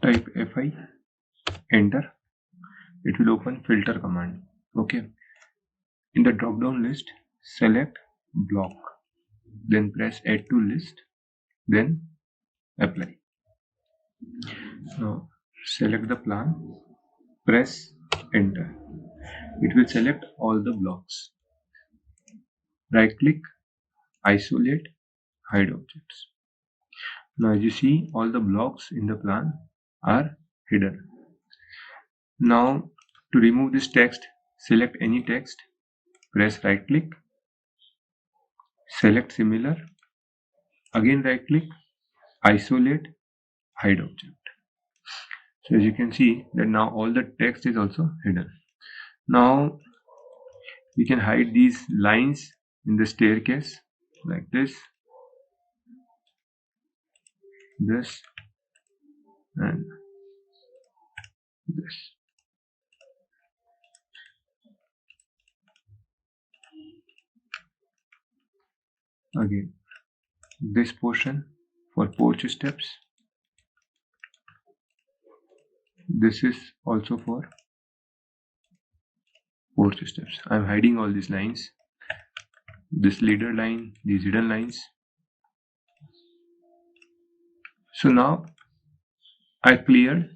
type Fi, enter. It will open filter command. Okay, in the drop down list select block, then press add to list, then apply. Now select the plan, press enter. It will select all the blocks. Right click, isolate, hide objects. Now as you see, all the blocks in the plan are hidden. Now to remove this text, select any text, press right click, select similar, again right click, isolate, hide object. So as you can see that now all the text is also hidden. Now we can hide these lines in the staircase like this, and this. Again this portion for porch steps, this is also for porch steps. I am hiding all these lines, this leader line, these hidden lines. So now I cleared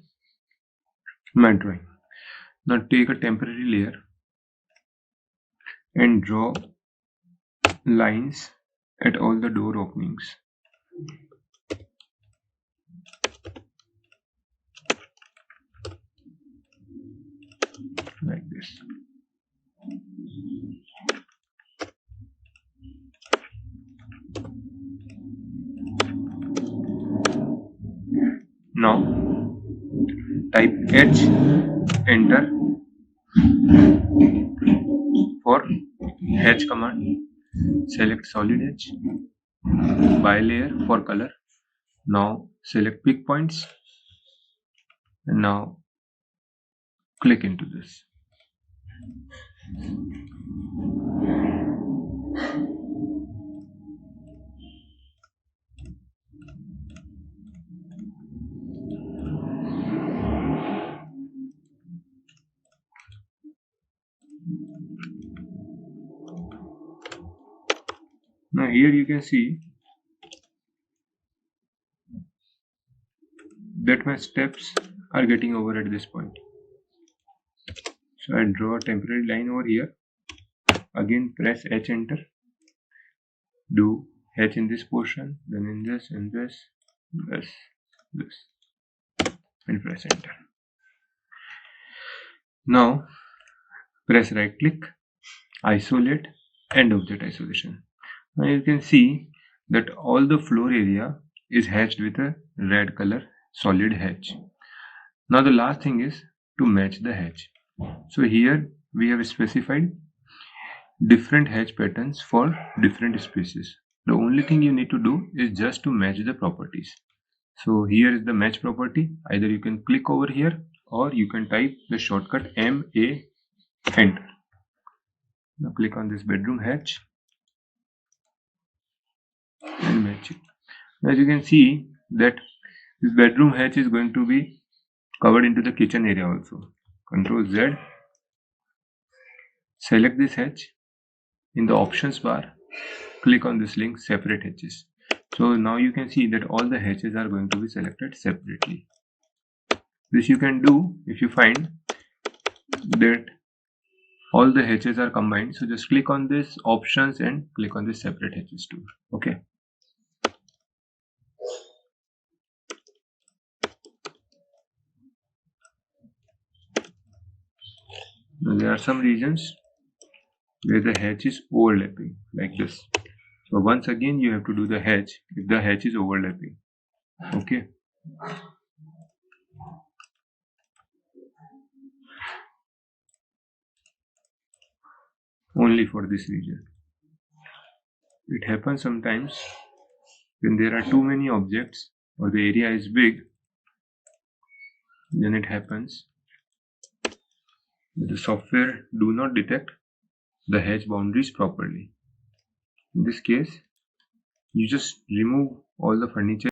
my drawing. Now take a temporary layer and draw lines at all the door openings. Like this. Now type H, enter for H command. Select solid edge, by layer for color. Now select pick points and now click into this. Now here you can see that my steps are getting over at this point. So I draw a temporary line over here. Again press H, enter. Do H in this portion, then in this, and this, and press enter. Now press right click, isolate, and object isolation. Now you can see that all the floor area is hatched with a red color solid hatch. Now the last thing is to match the hatch. So here we have specified different hatch patterns for different species. The only thing you need to do is just to match the properties. So here is the match property. Either you can click over here or you can type the shortcut MA, enter. Now click on this bedroom hatch and match it. As you can see that this bedroom hatch is going to be covered into the kitchen area also. Control Z, select this hatch. In the options bar, click on this link separate hatches. So now you can see that all the hatches are going to be selected separately. This you can do if you find that all the hatches are combined. So just click on this options and click on this separate hatches tool. Okay. Now there are some regions where the hatch is overlapping like this. So once again you have to do the hatch if the hatch is overlapping. Okay. Only for this region. It happens sometimes when there are too many objects or the area is big, then it happens that the software do not detect the hatch boundaries properly. In this case, you just remove all the furniture